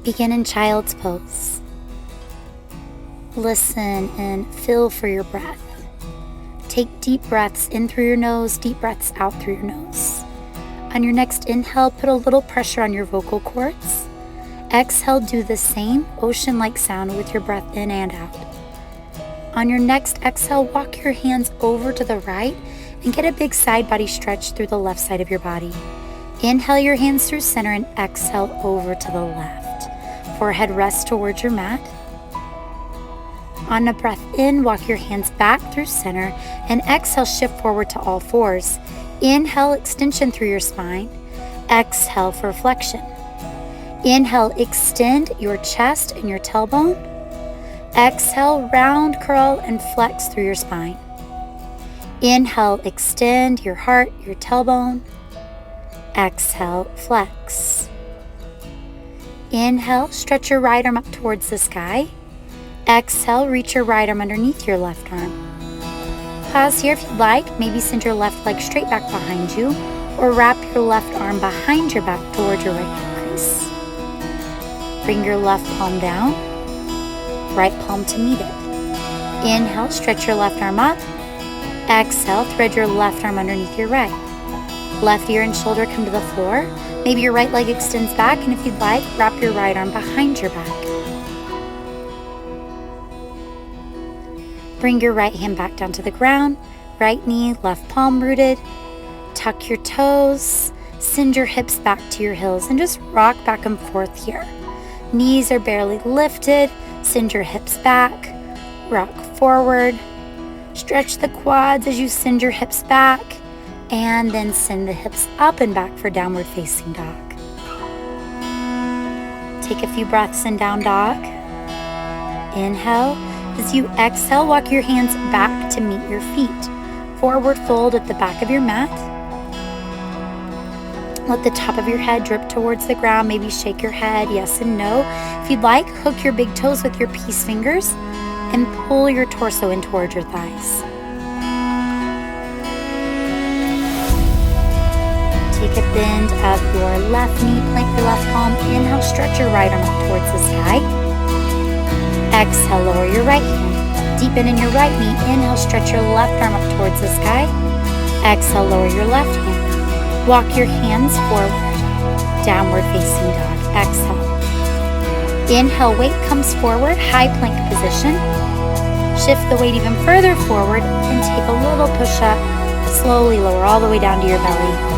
Begin in child's pose. Listen and feel for your breath. Take deep breaths in through your nose, deep breaths out through your nose. On your next inhale, put a little pressure on your vocal cords. Exhale, do the same ocean-like sound with your breath in and out. On your next exhale, walk your hands over to the right and get a big side body stretch through the left side of your body. Inhale your hands through center and exhale over to the left. Forehead rests towards your mat. On a breath in, walk your hands back through center and exhale, shift forward to all fours. Inhale, extension through your spine. Exhale for flexion. Inhale, extend your chest and your tailbone. Exhale, round, curl, and flex through your spine. Inhale, extend your heart, your tailbone. Exhale, flex. Inhale, stretch your right arm up towards the sky. Exhale, reach your right arm underneath your left arm. Pause here if you'd like. Maybe send your left leg straight back behind you, or wrap your left arm behind your back towards your right hand crease. Bring your left palm down, right palm to meet it. Inhale, stretch your left arm up. Exhale, thread your left arm underneath your right. Left ear and shoulder come to the floor. Maybe your right leg extends back, and if you'd like, wrap your right arm behind your back. Bring your right hand back down to the ground, right knee, left palm rooted. Tuck your toes, send your hips back to your heels, and just rock back and forth here. Knees are barely lifted, send your hips back, rock forward. Stretch the quads as you send your hips back, and then send the hips up and back for downward facing dog. Take a few breaths in down dog. Inhale. As you exhale, walk your hands back to meet your feet. Forward fold at the back of your mat. Let the top of your head drip towards the ground. Maybe shake your head yes and no. If you'd like, hook your big toes with your peace fingers and pull your torso in towards your thighs. Take a bend of your left knee, plant your left palm. Inhale, stretch your right arm up towards the sky. Exhale, lower your right hand. Deepen in your right knee. Inhale, stretch your left arm up towards the sky. Exhale, lower your left hand. Walk your hands forward. Downward facing dog. Exhale. Inhale, weight comes forward, high plank position. Shift the weight even further forward and take a little push up. Slowly lower all the way down to your belly.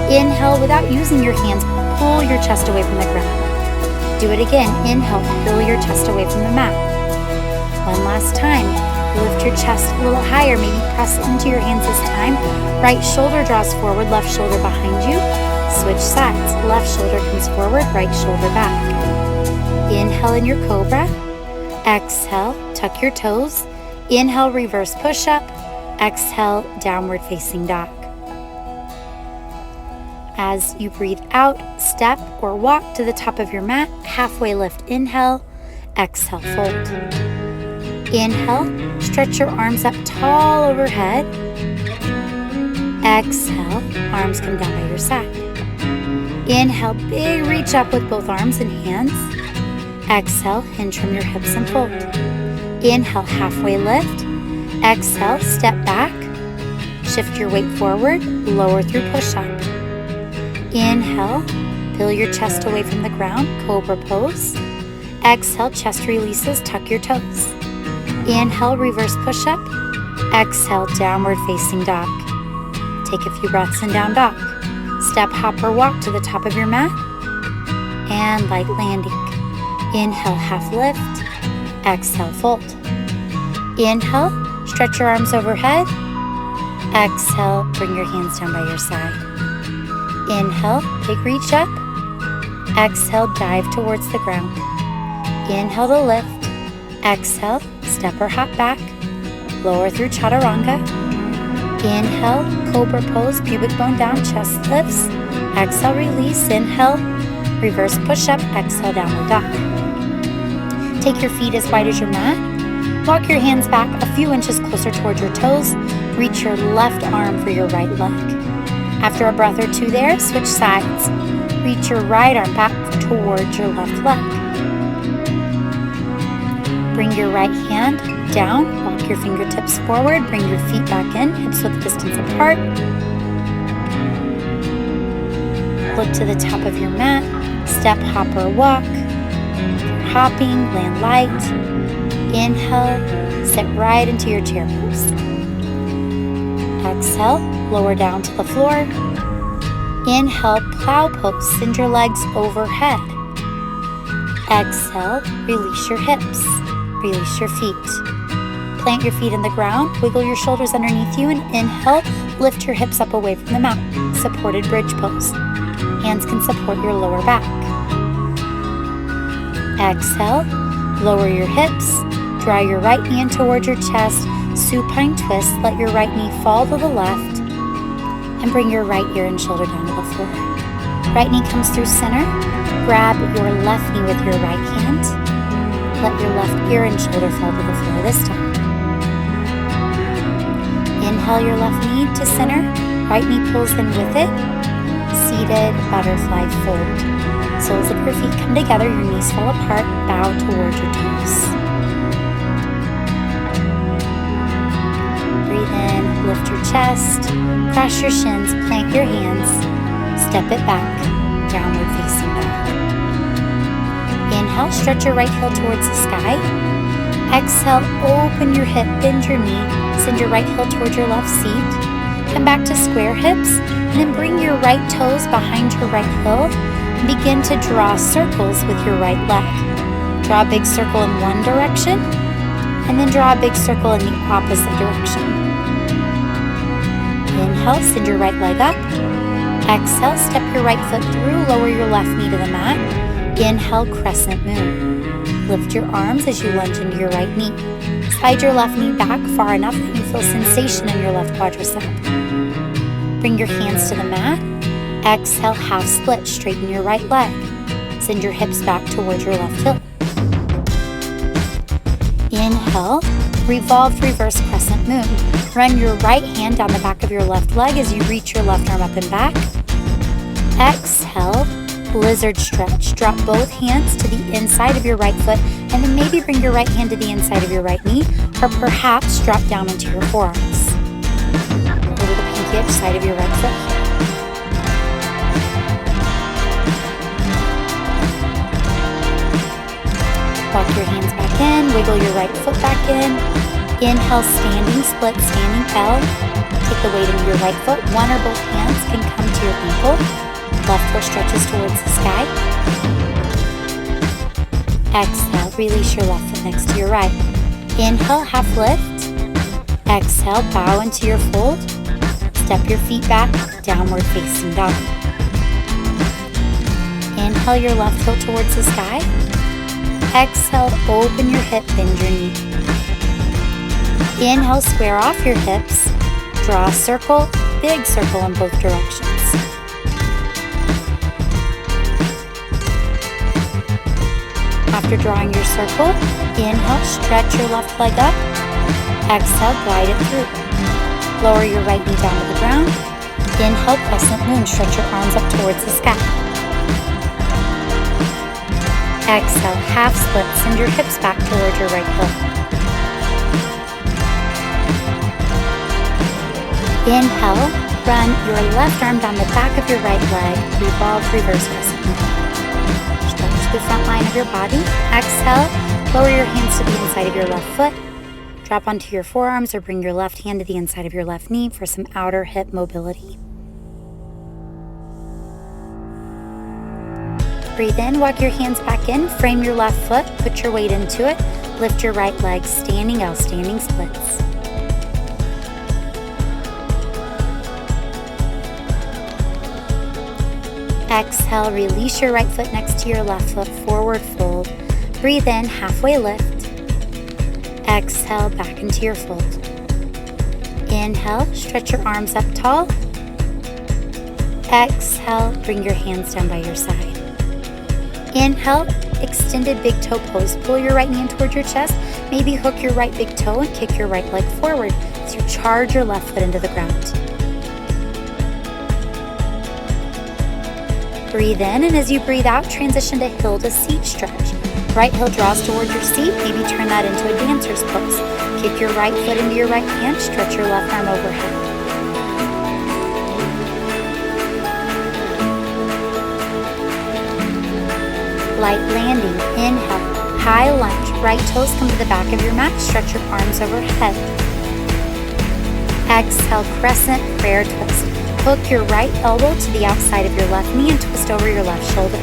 Inhale, without using your hands, pull your chest away from the ground. Do it again. Inhale, pull your chest away from the mat. One last time. Lift your chest a little higher. Maybe press into your hands this time. Right shoulder draws forward, left shoulder behind you. Switch sides. Left shoulder comes forward, right shoulder back. Inhale in your cobra. Exhale, tuck your toes. Inhale, reverse push-up. Exhale, downward facing dog. As you breathe out, step or walk to the top of your mat. Halfway lift, inhale. Exhale, fold. Inhale, stretch your arms up tall overhead. Exhale, arms come down by your side. Inhale, big reach up with both arms and hands. Exhale, hinge from your hips and fold. Inhale, halfway lift. Exhale, step back. Shift your weight forward, lower through push-up. Inhale, peel your chest away from the ground, cobra pose. Exhale, chest releases, tuck your toes. Inhale, reverse push-up. Exhale, downward facing dog. Take a few breaths in down dog. Step, hop, or walk to the top of your mat. And light landing. Inhale, half lift. Exhale, fold. Inhale, stretch your arms overhead. Exhale, bring your hands down by your side. Inhale, big reach up. Exhale, dive towards the ground. Inhale to lift. Exhale, step or hop back. Lower through chaturanga. Inhale, cobra pose, pubic bone down, chest lifts. Exhale, release. Inhale, reverse push-up. Exhale, downward dog. Take your feet as wide as your mat. Walk your hands back a few inches closer towards your toes. Reach your left arm for your right leg. After a breath or two there, switch sides. Reach your right arm back towards your left leg. Bring your right hand down, walk your fingertips forward, bring your feet back in, hips width distance apart. Look to the top of your mat, step, hop, or walk. If you're hopping, land light. Inhale, sit right into your chair pose. Exhale, lower down to the floor. Inhale, plow pose, send your legs overhead. Exhale, release your hips, release your feet. Plant your feet in the ground, wiggle your shoulders underneath you, and inhale, lift your hips up away from the mat. Supported bridge pose. Hands can support your lower back. Exhale, lower your hips, draw your right knee in towards your chest, supine twist, let your right knee fall to the left, and bring your right ear and shoulder down to the floor. Right knee comes through center, grab your left knee with your right hand, let your left ear and shoulder fall to the floor this time. Inhale your left knee to center, right knee pulls in with it, seated butterfly fold. Soles of your feet come together, your knees fall apart, bow towards your toes. Breathe in, lift your chest, cross your shins, plant your hands, step it back, downward facing dog. Inhale, stretch your right heel towards the sky. Exhale, open your hip, bend your knee, send your right heel towards your left seat. Come back to square hips, and then bring your right toes behind your right heel and begin to draw circles with your right leg. Draw a big circle in one direction, and then draw a big circle in the opposite direction. Inhale, send your right leg up. Exhale, step your right foot through, lower your left knee to the mat. Inhale, crescent moon. Lift your arms as you lunge into your right knee. Slide your left knee back far enough that you feel sensation in your left quadricep. Bring your hands to the mat. Exhale, half split, straighten your right leg. Send your hips back towards your left hip. Inhale, revolved reverse crescent moon. Run your right hand down the back of your left leg as you reach your left arm up and back. Exhale, lizard stretch. Drop both hands to the inside of your right foot and then maybe bring your right hand to the inside of your right knee, or perhaps drop down into your forearms. Go to the pinky edge side of your right foot. Walk your hands back in, wiggle your right foot back in. Inhale, standing split, standing L. Take the weight into your right foot. One or both hands can come to your ankle. Left foot stretches towards the sky. Exhale, release your left foot next to your right. Inhale, half lift. Exhale, bow into your fold. Step your feet back, downward facing dog. Inhale your left foot towards the sky. Exhale, open your hip, bend your knee. Inhale, square off your hips. Draw a circle, big circle in both directions. After drawing your circle, inhale, stretch your left leg up. Exhale, glide it through. Lower your right knee down to the ground. Inhale, crescent moon, stretch your arms up towards the sky. Exhale, half split, send your hips back towards your right hip. Inhale, run your left arm down the back of your right leg, revolve reverse crescent moon. Stretch the front line of your body. Exhale, lower your hands to the inside of your left foot. Drop onto your forearms or bring your left hand to the inside of your left knee for some outer hip mobility. Breathe in, walk your hands back in, frame your left foot, put your weight into it, lift your right leg, standing L, standing splits. Exhale, release your right foot next to your left foot, forward fold. Breathe in, halfway lift. Exhale, back into your fold. Inhale, stretch your arms up tall. Exhale, bring your hands down by your side. Inhale, extended big toe pose. Pull your right knee in towards your chest. Maybe hook your right big toe and kick your right leg forward as you charge your left foot into the ground. Breathe in, and as you breathe out, transition to hill to seat stretch. Right heel draws towards your seat, maybe turn that into a dancer's pose. Kick your right foot into your right hand, stretch your left arm overhead. Light landing, inhale, high lunge, right toes come to the back of your mat, stretch your arms overhead. Exhale, crescent prayer twist. Hook your right elbow to the outside of your left knee and twist over your left shoulder.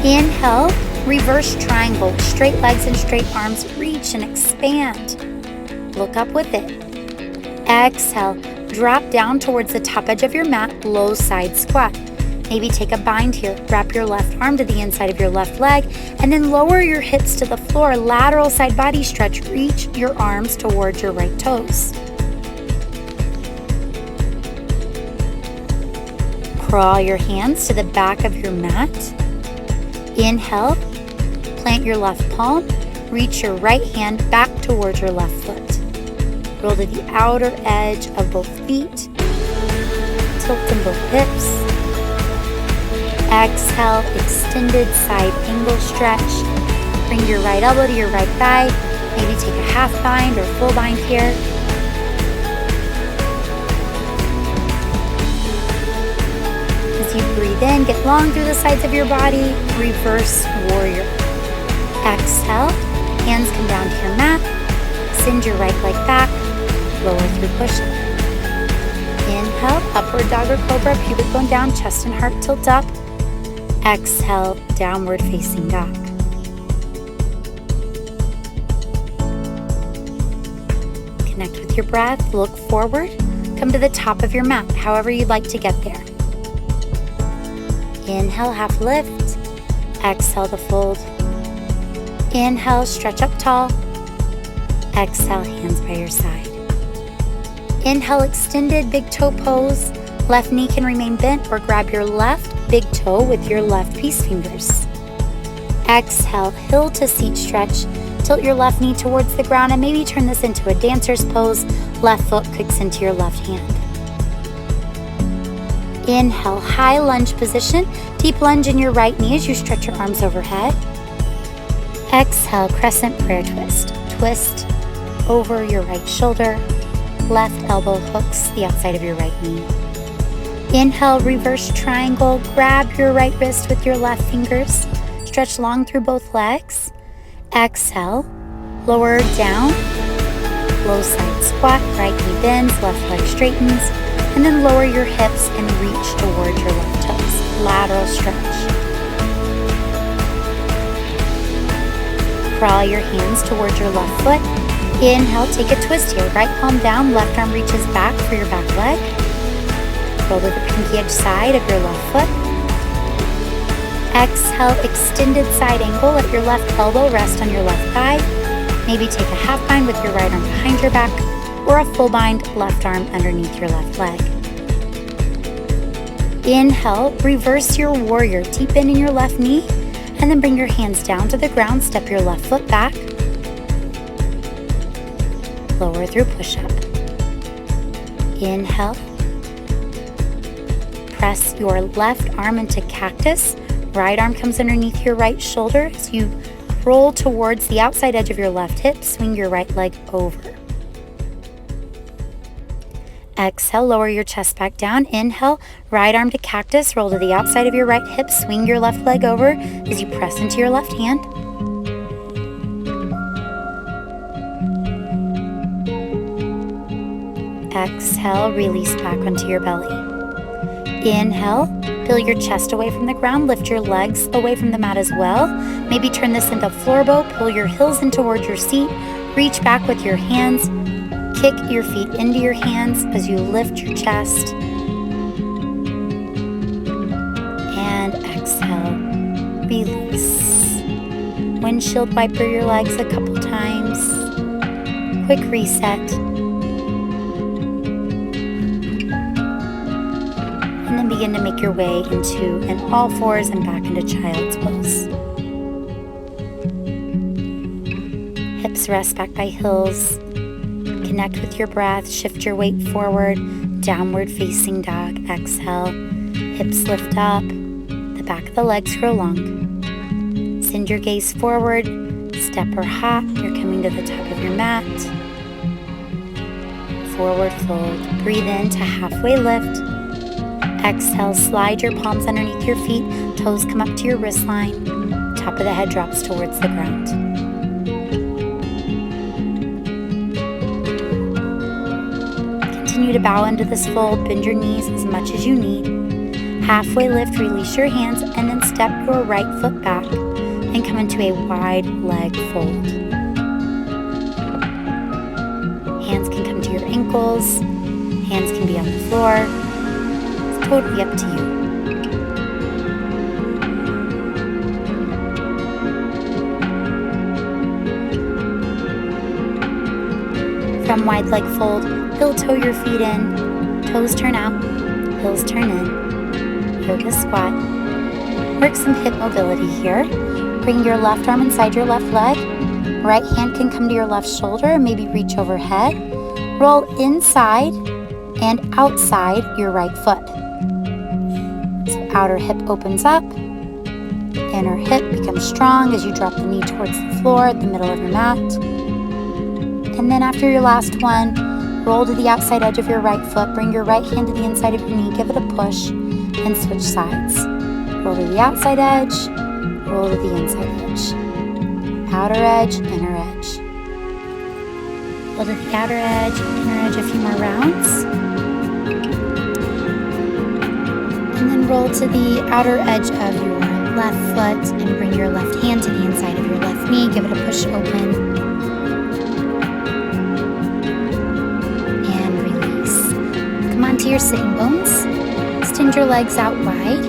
Inhale, reverse triangle, straight legs and straight arms, reach and expand. Look up with it. Exhale, drop down towards the top edge of your mat, low side squat. Maybe take a bind here, wrap your left arm to the inside of your left leg, and then lower your hips to the floor, lateral side body stretch, reach your arms towards your right toes. Crawl your hands to the back of your mat. Inhale, plant your left palm, reach your right hand back towards your left foot. Roll to the outer edge of both feet, tilt in both hips. Exhale, extended side angle stretch. Bring your right elbow to your right thigh, maybe take a half bind or full bind here. As you breathe in, get long through the sides of your body, reverse warrior. Exhale, hands come down to your mat, send your right leg back, lower through push-up. Inhale, upward dog or cobra, pubic bone down, chest and heart tilt up. Exhale, downward facing dog. Connect with your breath, look forward, come to the top of your mat, however you'd like to get there. Inhale, half lift. Exhale to fold. Inhale, stretch up tall. Exhale, hands by your side. Inhale, extended big toe pose. Left knee can remain bent or grab your left big toe with your left peace fingers. Exhale, hill to seat stretch. Tilt your left knee towards the ground and maybe turn this into a dancer's pose. Left foot kicks into your left hand. Inhale, high lunge position. Deep lunge in your right knee as you stretch your arms overhead. Exhale, crescent prayer twist. Twist over your right shoulder. Left elbow hooks the outside of your right knee. Inhale, reverse triangle. Grab your right wrist with your left fingers. Stretch long through both legs. Exhale, lower down. Low side squat, right knee bends, left leg straightens. And then lower your hips and reach towards your left toes. Lateral stretch. Crawl your hands towards your left foot. Inhale, take a twist here. Right palm down, left arm reaches back for your back leg. Roll to the pinky edge side of your left foot. Exhale, extended side angle. Let your left elbow rest on your left thigh. Maybe take a half bind with your right arm behind your back, or a full bind, left arm underneath your left leg. Inhale, reverse your warrior. Deep in your left knee, and then bring your hands down to the ground. Step your left foot back. Lower through push-up. Inhale. Press your left arm into cactus. Right arm comes underneath your right shoulder as you roll towards the outside edge of your left hip. Swing your right leg over. Exhale, lower your chest back down. Inhale, right arm to cactus. Roll to the outside of your right hip. Swing your left leg over as you press into your left hand. Exhale, release back onto your belly. Inhale, peel your chest away from the ground. Lift your legs away from the mat as well. Maybe turn this into floor bow. Pull your heels in towards your seat. Reach back with your hands. Kick your feet into your hands as you lift your chest. And exhale, release. Windshield wiper your legs a couple times. Quick reset. And then begin to make your way into an all fours and back into child's pose. Hips rest back by heels. Connect with your breath, shift your weight forward, downward facing dog, exhale. Hips lift up, the back of the legs grow long. Send your gaze forward, step or hop, you're coming to the top of your mat. Forward fold, breathe in to halfway lift. Exhale, slide your palms underneath your feet, toes come up to your wrist line, top of the head drops towards the ground. Continue to bow into this fold, bend your knees as much as you need. Halfway lift, release your hands, and then step your right foot back and come into a wide leg fold. Hands can come to your ankles, hands can be on the floor. It's totally up to you. From wide leg fold, heel toe your feet in, toes turn out, heels turn in, yoga squat. Work some hip mobility here. Bring your left arm inside your left leg. Right hand can come to your left shoulder, maybe reach overhead. Roll inside and outside your right foot. So outer hip opens up, inner hip becomes strong as you drop the knee towards the floor at the middle of your mat. And then after your last one, roll to the outside edge of your right foot, bring your right hand to the inside of your knee, give it a push, and switch sides. Roll to the outside edge, roll to the inside edge. Outer edge, inner edge. Roll to the outer edge, inner edge a few more rounds. And then roll to the outer edge of your left foot and bring your left hand to the inside of your left knee, give it a push open. Come onto your sitting bones. Extend your legs out wide.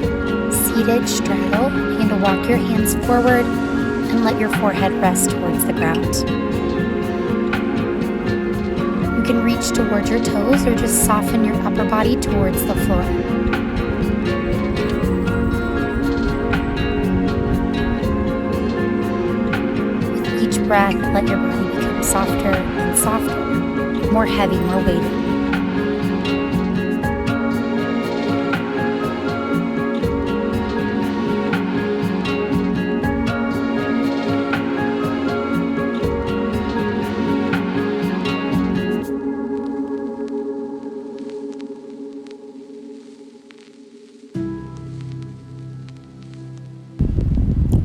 Seated, straddle. Begin to walk your hands forward and let your forehead rest towards the ground. You can reach towards your toes or just soften your upper body towards the floor. With each breath, let your body become softer and softer, more heavy, more weighted.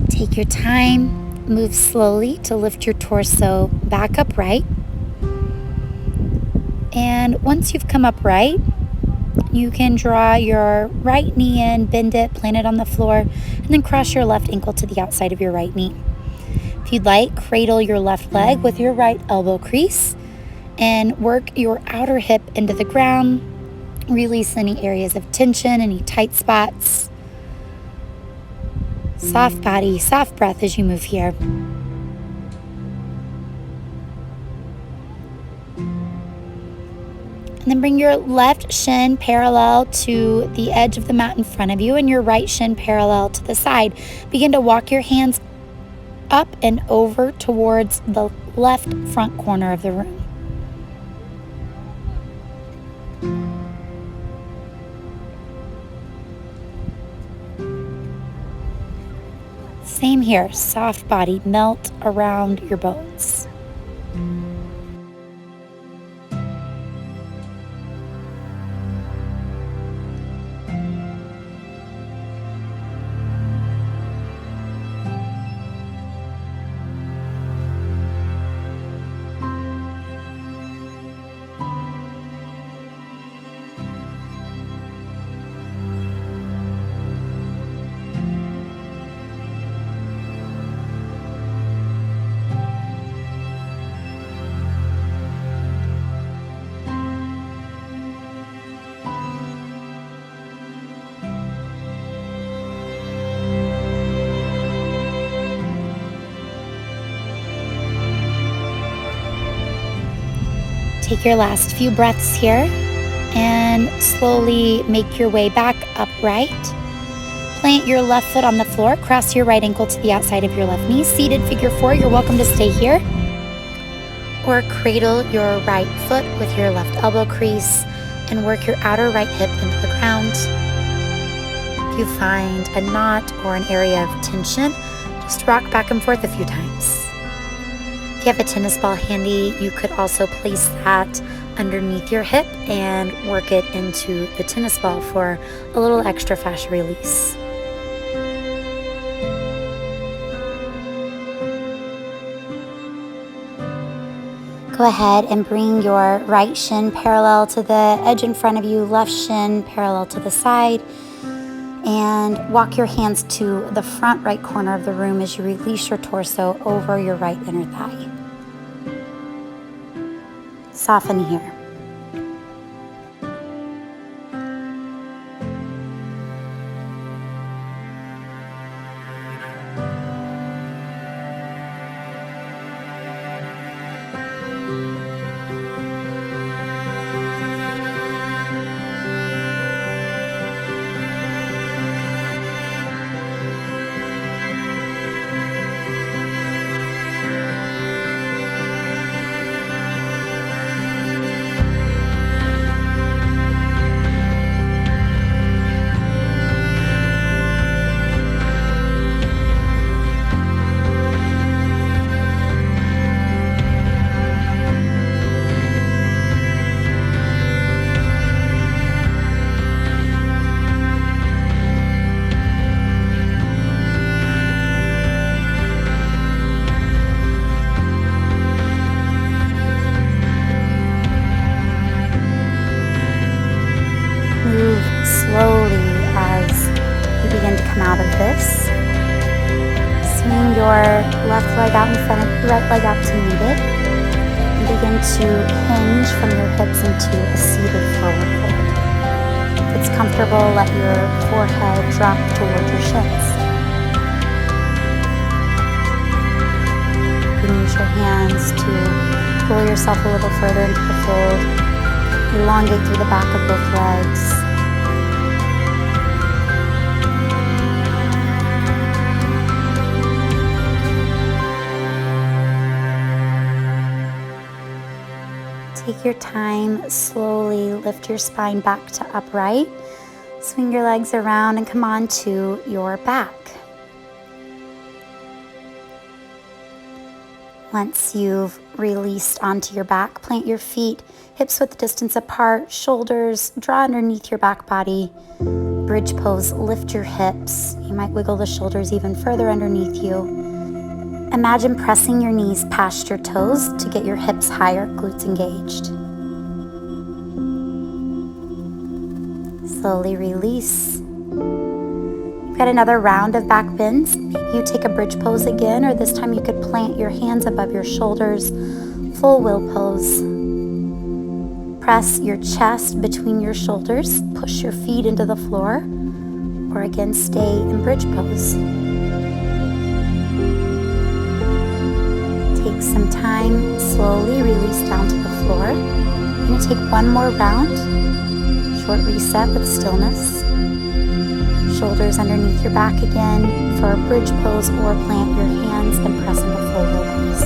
Take your time, move slowly to lift your torso back upright. And once you've come upright, you can draw your right knee in, bend it, plant it on the floor, and then cross your left ankle to the outside of your right knee. If you'd like, cradle your left leg with your right elbow crease and work your outer hip into the ground. Release any areas of tension, any tight spots. Soft body, soft breath as you move here. And then bring your left shin parallel to the edge of the mat in front of you and your right shin parallel to the side. Begin to walk your hands up and over towards the left front corner of the room. Same here, soft body, melt around your bones. Take your last few breaths here and slowly make your way back upright. Plant your left foot on the floor, cross your right ankle to the outside of your left knee. Seated figure four, you're welcome to stay here. Or cradle your right foot with your left elbow crease and work your outer right hip into the ground. If you find a knot or an area of tension, just rock back and forth a few times. If you have a tennis ball handy, you could also place that underneath your hip and work it into the tennis ball for a little extra fascia release. Go ahead and bring your right shin parallel to the edge in front of you, left shin parallel to the side, and walk your hands to the front right corner of the room as you release your torso over your right inner thigh. Soften here. Slowly as you begin to come out of this. Swing your left leg out in front of your right leg out to meet it. And begin to hinge from your hips into a seated forward fold. If it's comfortable, let your forehead drop toward your shins. You can use your hands to pull yourself a little further into the fold. Elongate through the back of both legs. Take your time, slowly lift your spine back to upright. Swing your legs around and come on to your back. Once you've released onto your back, plant your feet hips width distance apart, shoulders draw underneath your back body. Bridge pose, lift your hips. You might wiggle the shoulders even further underneath you. Imagine pressing your knees past your toes to get your hips higher, glutes engaged. Slowly release. You've got another round of back bends. Maybe you take a bridge pose again, or this time you could plant your hands above your shoulders. Full wheel pose. Press your chest between your shoulders. Push your feet into the floor, or again stay in bridge pose. Take some time, slowly release down to the floor. You're going to take one more round. Short reset with stillness. Shoulders underneath your back again for a bridge pose, or plant your hands and press into full wheel pose.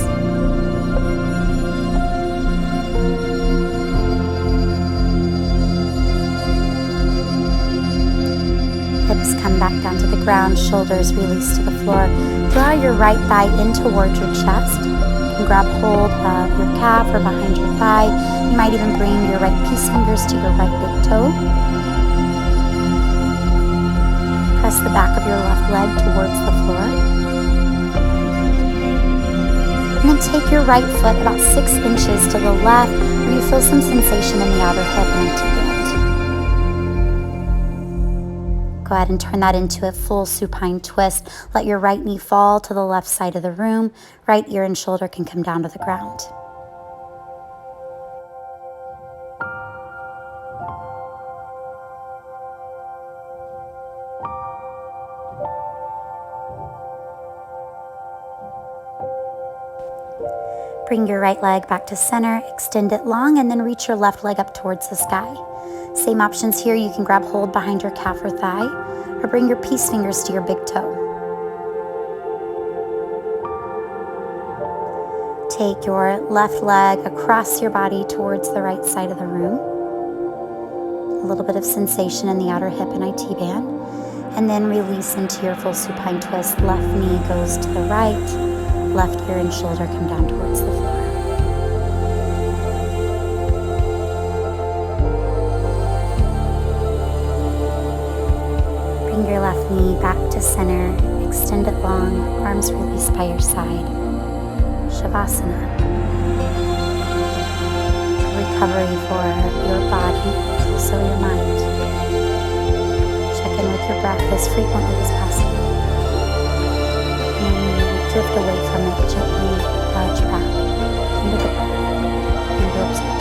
Hips come back down to the ground, shoulders release to the floor. Draw your right thigh in towards your chest. You can grab hold of your calf or behind your thigh. You might even bring your right peace fingers to your right big toe. Press the back of your left leg towards the floor. And then take your right foot about 6 inches to the left, where you feel some sensation in the outer hip and into band. Go ahead and turn that into a full supine twist. Let your right knee fall to the left side of the room. Right ear and shoulder can come down to the ground. Bring your right leg back to center, extend it long, and then reach your left leg up towards the sky. Same options here. You can grab hold behind your calf or thigh, or bring your peace fingers to your big toe. Take your left leg across your body towards the right side of the room. A little bit of sensation in the outer hip and IT band. And then release into your full supine twist. Left knee goes to the right. Left ear and shoulder come down towards the floor. Bring your left knee back to center. Extend it long. Arms release by your side. Shavasana. Recovery for your body, also your mind. Check in with your breath as frequently as possible. And when you drift away from it, gently nudge back into the breath and observe.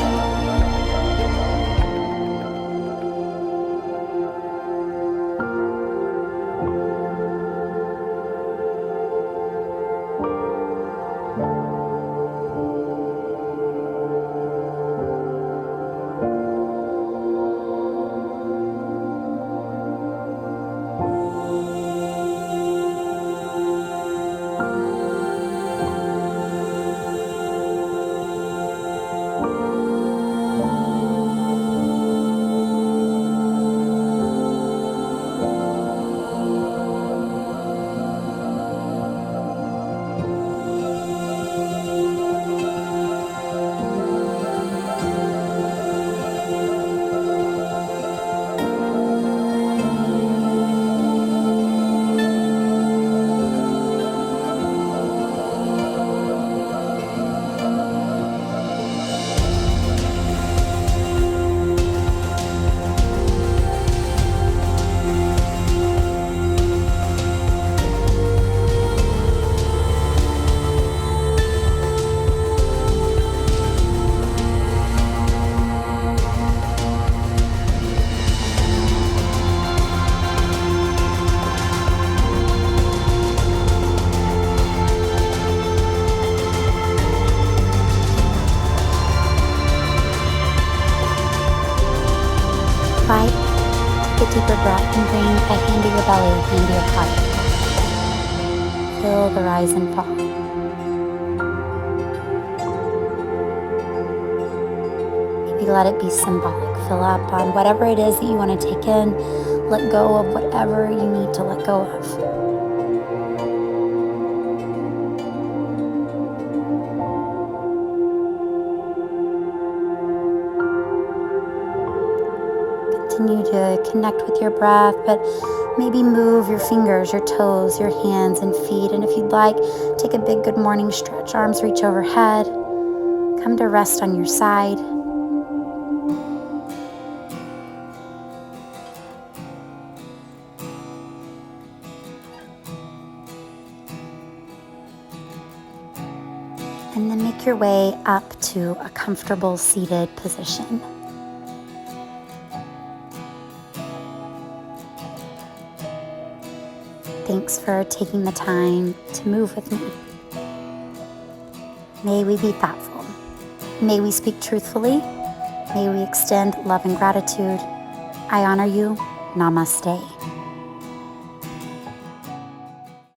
Right. Take a deeper breath and bring a hand to your belly, hand to your heart. Feel the rise and fall. Maybe let it be symbolic. Fill up on whatever it is that you want to take in. Let go of whatever you need to let go of. Continue to connect with your breath, but maybe move your fingers, your toes, your hands and feet. And if you'd like, take a big good morning stretch. Arms reach overhead. Come to rest on your side. And then make your way up to a comfortable seated position. Thanks for taking the time to move with me. May we be thoughtful. May we speak truthfully. May we extend love and gratitude. I honor you. Namaste.